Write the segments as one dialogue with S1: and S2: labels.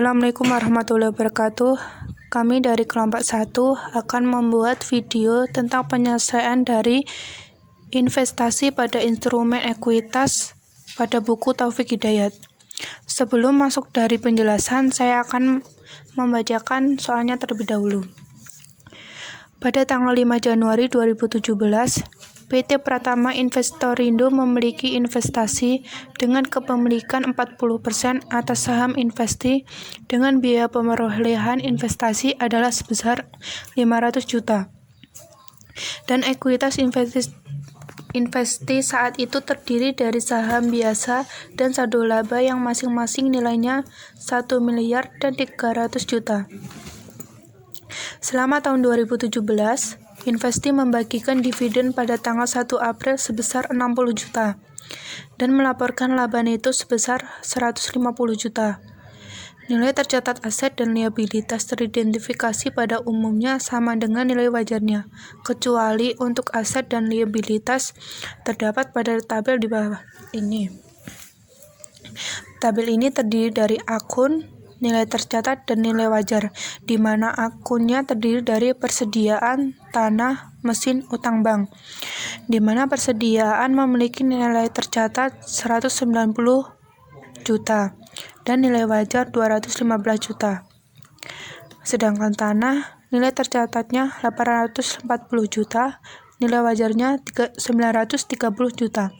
S1: Assalamualaikum warahmatullahi wabarakatuh. Kami dari kelompok 1 akan membuat video tentang penyelesaian dari investasi pada instrumen ekuitas pada buku Taufik Hidayat. Sebelum masuk dari penjelasan, saya akan membacakan soalnya terlebih dahulu. Pada tanggal 5 Januari 2017, PT Pratama Investorindo memiliki investasi dengan kepemilikan 40% atas saham Investi dengan biaya perolehan investasi adalah sebesar 500 juta. Dan ekuitas Investi saat itu terdiri dari saham biasa dan saldo laba yang masing-masing nilainya 1 miliar dan 300 juta. Selama tahun 2017, Investi membagikan dividen pada tanggal 1 April sebesar 60 juta dan melaporkan laba neto sebesar 150 juta. Nilai tercatat aset dan liabilitas teridentifikasi pada umumnya sama dengan nilai wajarnya, kecuali untuk aset dan liabilitas terdapat pada tabel di bawah ini. Tabel ini terdiri dari akun, nilai tercatat, dan nilai wajar, di mana akunnya terdiri dari persediaan, tanah, mesin, utang bank, di mana persediaan memiliki nilai tercatat 190 juta dan nilai wajar 215 juta. Sedangkan tanah, nilai tercatatnya 840 juta, nilai wajarnya 930 juta.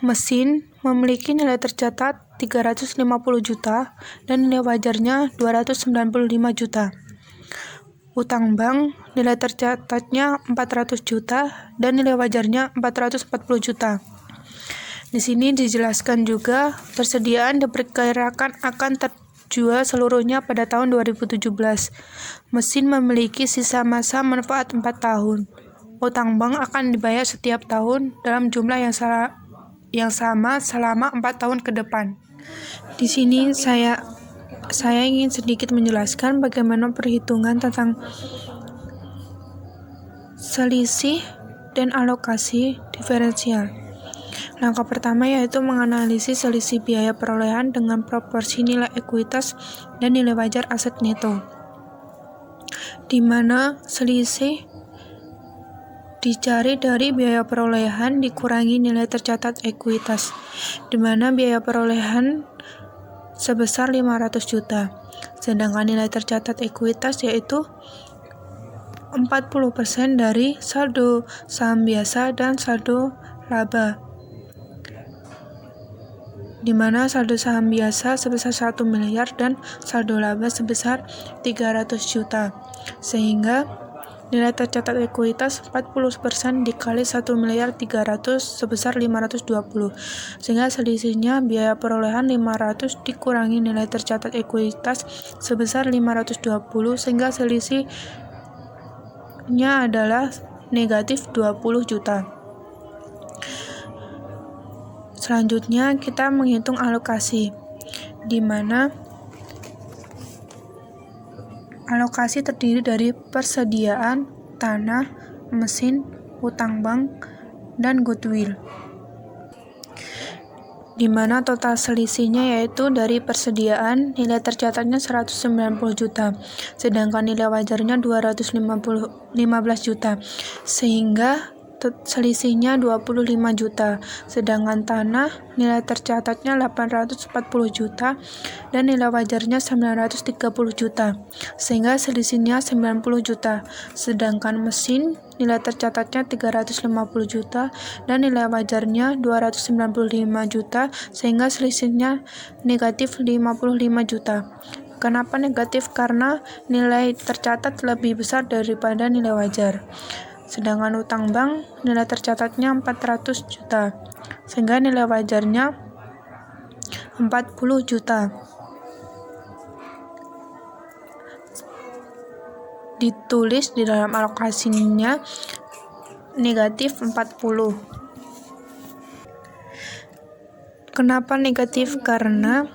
S1: Mesin memiliki nilai tercatat 350 juta dan nilai wajarnya 295 juta. Utang bank nilai tercatatnya 400 juta dan nilai wajarnya 440 juta. Di sini dijelaskan juga persediaan diperkirakan akan terjual seluruhnya pada tahun 2017. Mesin memiliki sisa masa manfaat 4 tahun. Utang bank akan dibayar setiap tahun dalam jumlah yang sama selama 4 tahun ke depan. Di sini saya ingin sedikit menjelaskan bagaimana perhitungan tentang selisih dan alokasi diferensial. Langkah pertama yaitu menganalisis selisih biaya perolehan dengan proporsi nilai ekuitas dan nilai wajar aset neto, di mana selisih dicari dari biaya perolehan dikurangi nilai tercatat ekuitas, di mana biaya perolehan sebesar 500 juta, sedangkan nilai tercatat ekuitas yaitu 40% dari saldo saham biasa dan saldo laba, di mana saldo saham biasa sebesar 1 miliar dan saldo laba sebesar 300 juta, sehingga nilai tercatat ekuitas 40% dikali 1 miliar 300 sebesar 520, sehingga selisihnya biaya perolehan 500 dikurangi nilai tercatat ekuitas sebesar 520, sehingga selisihnya adalah negatif 20 juta. Selanjutnya kita menghitung alokasi, di mana alokasi terdiri dari persediaan, tanah, mesin, utang bank, dan goodwill, di mana total selisihnya yaitu dari persediaan nilai tercatatnya 190 juta, sedangkan nilai wajarnya 215 juta, sehingga selisihnya 25 juta, sedangkan tanah nilai tercatatnya 840 juta dan nilai wajarnya 930 juta, sehingga selisihnya 90 juta, sedangkan mesin nilai tercatatnya 350 juta dan nilai wajarnya 295 juta, sehingga selisihnya negatif 55 juta. Kenapa negatif? Karena nilai tercatat lebih besar daripada nilai wajar. Sedangkan utang bank nilai tercatatnya 400 juta, sehingga nilai wajarnya 40 juta. Ditulis di dalam alokasinya negatif 40. Kenapa negatif? Karena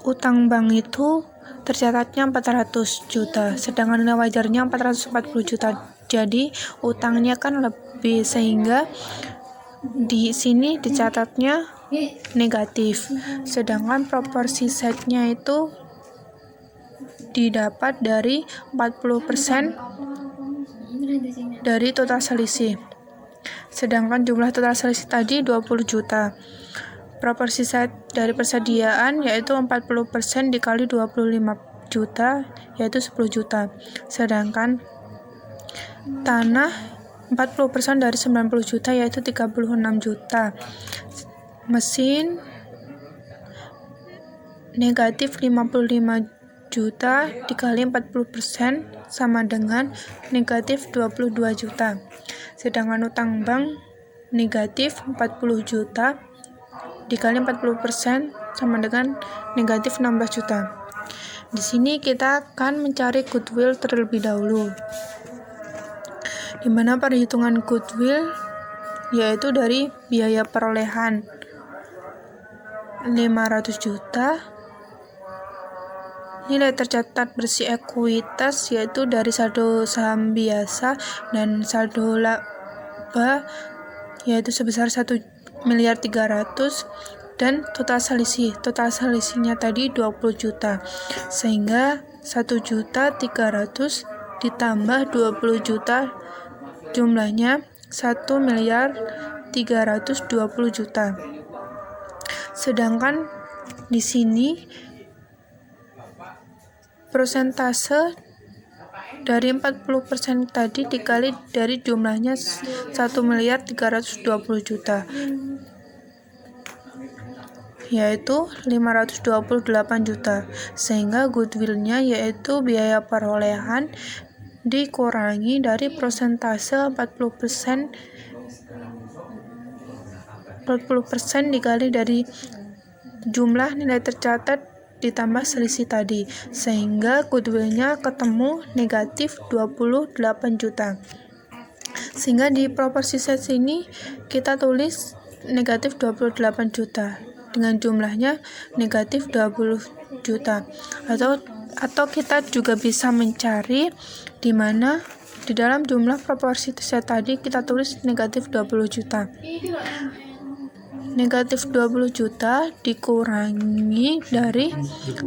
S1: utang bank itu tercatatnya 400 juta, sedangkan nilai wajarnya 440 juta. Jadi utangnya kan lebih, sehingga di sini dicatatnya negatif. Sedangkan proporsi setnya itu didapat dari 40% dari total selisih. Sedangkan jumlah total selisih tadi 20 juta. Proporsi set dari persediaan yaitu 40% dikali 25 juta yaitu 10 juta. Sedangkan tanah 40% dari 90 juta yaitu 36 juta. Mesin negatif 55 juta dikali 40% sama dengan negatif 22 juta. Sedangkan utang bank negatif 40 juta dikali 40% sama dengan negatif 16 juta. Di sini kita akan mencari goodwill terlebih dahulu. Di mana perhitungan goodwill yaitu dari biaya perolehan 500 juta. Nilai tercatat bersih ekuitas yaitu dari saldo saham biasa dan saldo laba yaitu sebesar 1.300.000.000 dan total selisihnya tadi 20 juta, sehingga 1.300.000.000 ditambah 20 juta jumlahnya 1.320.000.000. Sedangkan di sini persentase dari 40% tadi dikali dari jumlahnya 1.320.000.000 yaitu 528 juta, sehingga goodwillnya yaitu biaya perolehan dikurangi dari persentase 40% dikali dari jumlah nilai tercatat ditambah selisih tadi, sehingga goodwillnya ketemu negatif 28 juta. Sehingga di proporsi set ini kita tulis negatif 28 juta dengan jumlahnya negatif 20 juta. Atau kita juga bisa mencari di mana di dalam jumlah proporsi set tadi kita tulis negatif 20 juta. Negatif 20 juta dikurangi dari 10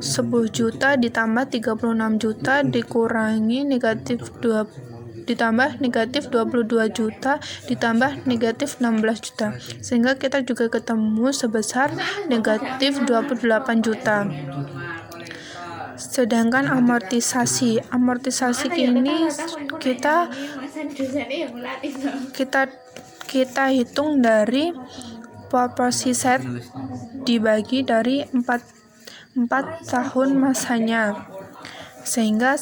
S1: juta ditambah 36 juta dikurangi ditambah negatif 22 juta ditambah negatif 16 juta, sehingga kita juga ketemu sebesar negatif 28 juta. Sedangkan amortisasi ini kita hitung dari proporsi set dibagi dari 4 tahun masanya, sehingga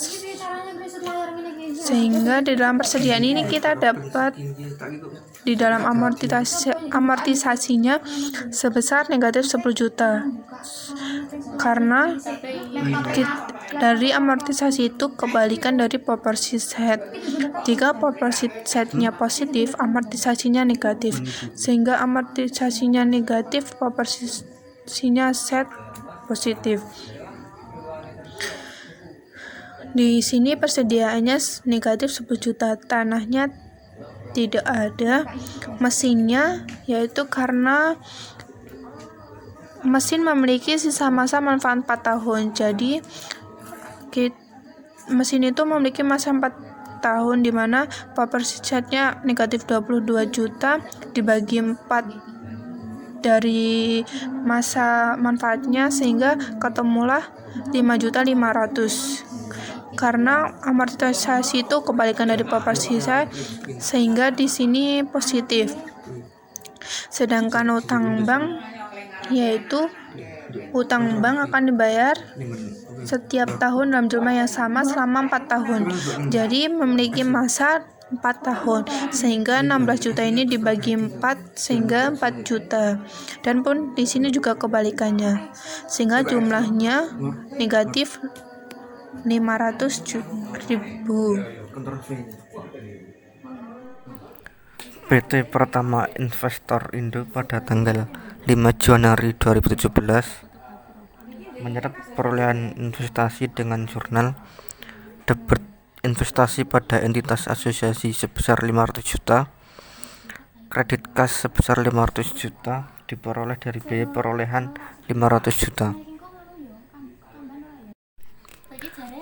S1: di dalam persediaan ini kita dapat di dalam amortisasinya sebesar negatif 10 juta, karena dari amortisasi itu kebalikan dari proporsi set. Jika proporsi setnya positif, amortisasinya negatif, sehingga amortisasinya negatif, proporsinya set positif. Di sini persediaannya negatif 10 juta, tanahnya tidak ada, mesinnya yaitu karena mesin memiliki sisa masa manfaat 4 tahun. Jadi mesin itu memiliki masa 4 tahun, di mana proporsi setnya negatif 22 juta dibagi 4 dari masa manfaatnya, sehingga ketemulah 5.500.000. Karena amortisasi itu kebalikan dari proporsi set, sehingga di sini positif. Sedangkan utang bank yaitu utang bank akan dibayar setiap tahun dalam jumlah yang sama selama 4 tahun. Jadi memiliki masa 4 tahun, sehingga 16 juta ini dibagi 4 sehingga 4 juta. Dan pun di sini juga kebalikannya, sehingga jumlahnya negatif 500.000.
S2: PT Pratama Investor Indo pada tanggal 5 Januari 2017 mencatat perolehan investasi dengan jurnal debit investasi pada entitas asosiasi sebesar 500 juta, kredit kas sebesar 500 juta, diperoleh dari biaya perolehan 500 juta.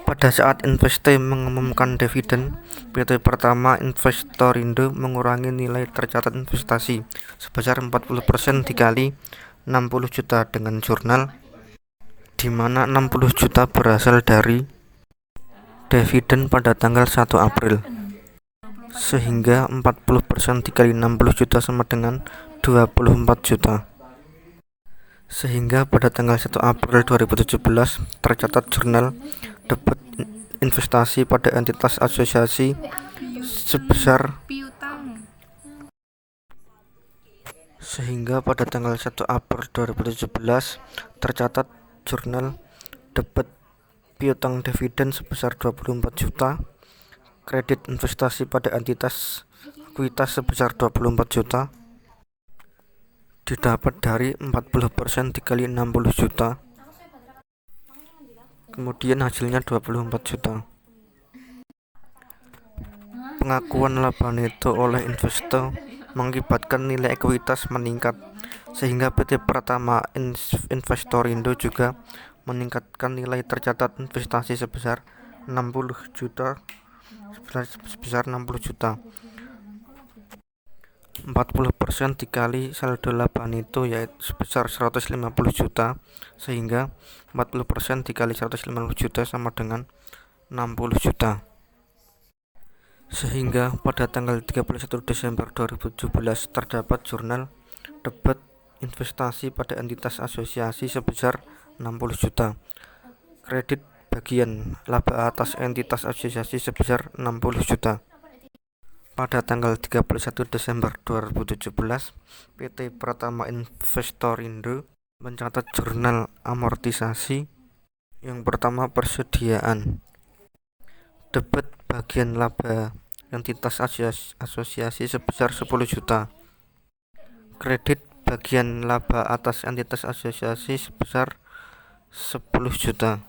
S2: Pada saat Investee mengumumkan dividen, PT Pertama Investorindo mengurangi nilai tercatat investasi sebesar 40% dikali 60 juta dengan jurnal, di mana 60 juta berasal dari dividen pada tanggal 1 April. Sehingga 40% dikali 60 juta sama dengan 24 juta. Sehingga pada tanggal 1 April 2017 tercatat jurnal debit investasi pada entitas asosiasi sebesar sehingga pada tanggal 1 April 2017 tercatat jurnal debit piutang dividen sebesar 24 juta, kredit investasi pada entitas ekuitas sebesar 24 juta, didapat dari 40% dikali 60 juta, kemudian hasilnya 24 juta. Pengakuan laba neto oleh investor mengakibatkan nilai ekuitas meningkat, sehingga PT Pertama Investorindo juga meningkatkan nilai tercatat investasi sebesar 60 juta. 40% dikali saldo laba neto yaitu sebesar 150 juta, sehingga 40% dikali 150 juta sama dengan 60 juta. Sehingga pada tanggal 31 Desember 2017 terdapat jurnal debit investasi pada entitas asosiasi sebesar 60 juta, kredit bagian laba atas entitas asosiasi sebesar 60 juta. Pada tanggal 31 Desember 2017, PT Pertama Investorindo mencatat jurnal amortisasi yang pertama persediaan debit bagian laba entitas asosiasi sebesar 10 juta, kredit bagian laba atas entitas asosiasi sebesar 10 juta.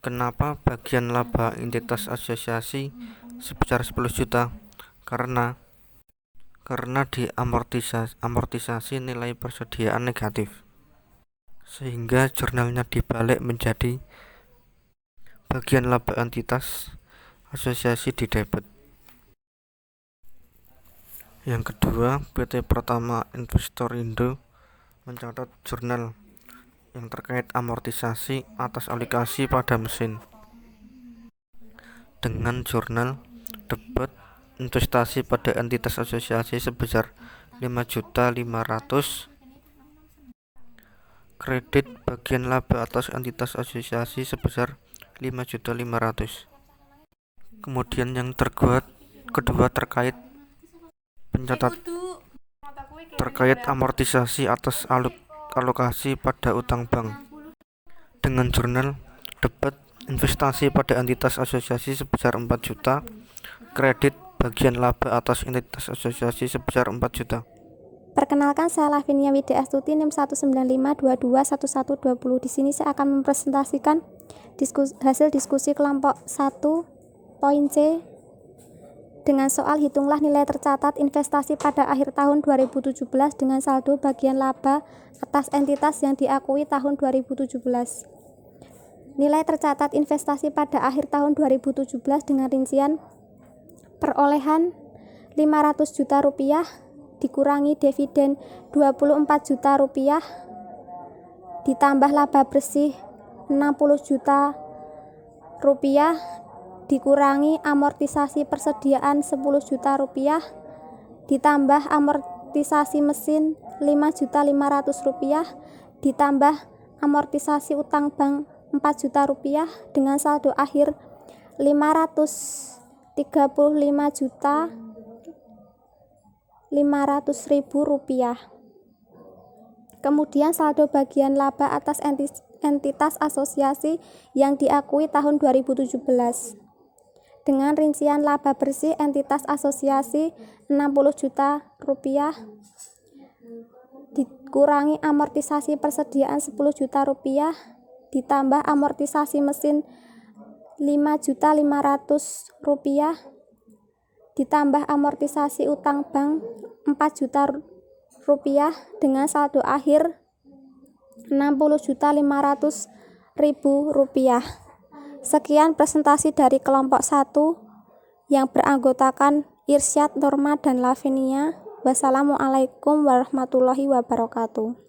S2: Kenapa bagian laba entitas asosiasi sebesar 10 juta? Karena di amortisasi nilai persediaan negatif, sehingga jurnalnya dibalik menjadi bagian laba entitas asosiasi di debit. Yang kedua, PT Pertama Investorindo mencatat jurnal yang terkait amortisasi atas alokasi pada mesin dengan jurnal debit investasi pada entitas asosiasi sebesar 5.500.000, kredit bagian laba atas entitas asosiasi sebesar 5.500.000. Kemudian yang kedua terkait amortisasi atas alokasi pada utang bank dengan jurnal debit investasi pada entitas asosiasi sebesar 4 juta, kredit bagian laba atas entitas asosiasi sebesar 4 juta.
S3: Perkenalkan, saya Lavinia Widya Astuti, NIM 195221120. Di sini saya akan mempresentasikan hasil diskusi kelompok 1 poin C dengan soal hitunglah nilai tercatat investasi pada akhir tahun 2017 dengan saldo bagian laba atas entitas yang diakui tahun 2017. Nilai tercatat investasi pada akhir tahun 2017 dengan rincian perolehan 500 juta rupiah dikurangi dividen 24 juta rupiah ditambah laba bersih 60 juta rupiah dikurangi amortisasi persediaan 10 juta rupiah ditambah amortisasi mesin 5.500.000 rupiah ditambah amortisasi utang bank 4 juta rupiah dengan saldo akhir 535.500.000 rupiah. Kemudian saldo bagian laba atas entitas asosiasi yang diakui tahun 2017 dengan rincian laba bersih entitas asosiasi 60 juta rupiah dikurangi amortisasi persediaan 10 juta rupiah ditambah amortisasi mesin 5.500.000 rupiah ditambah amortisasi utang bank 4 juta rupiah dengan saldo akhir Rp60.500.000. Sekian presentasi dari kelompok 1 yang beranggotakan Irsyad, Norma, dan Lavenia. Wassalamualaikum warahmatullahi wabarakatuh.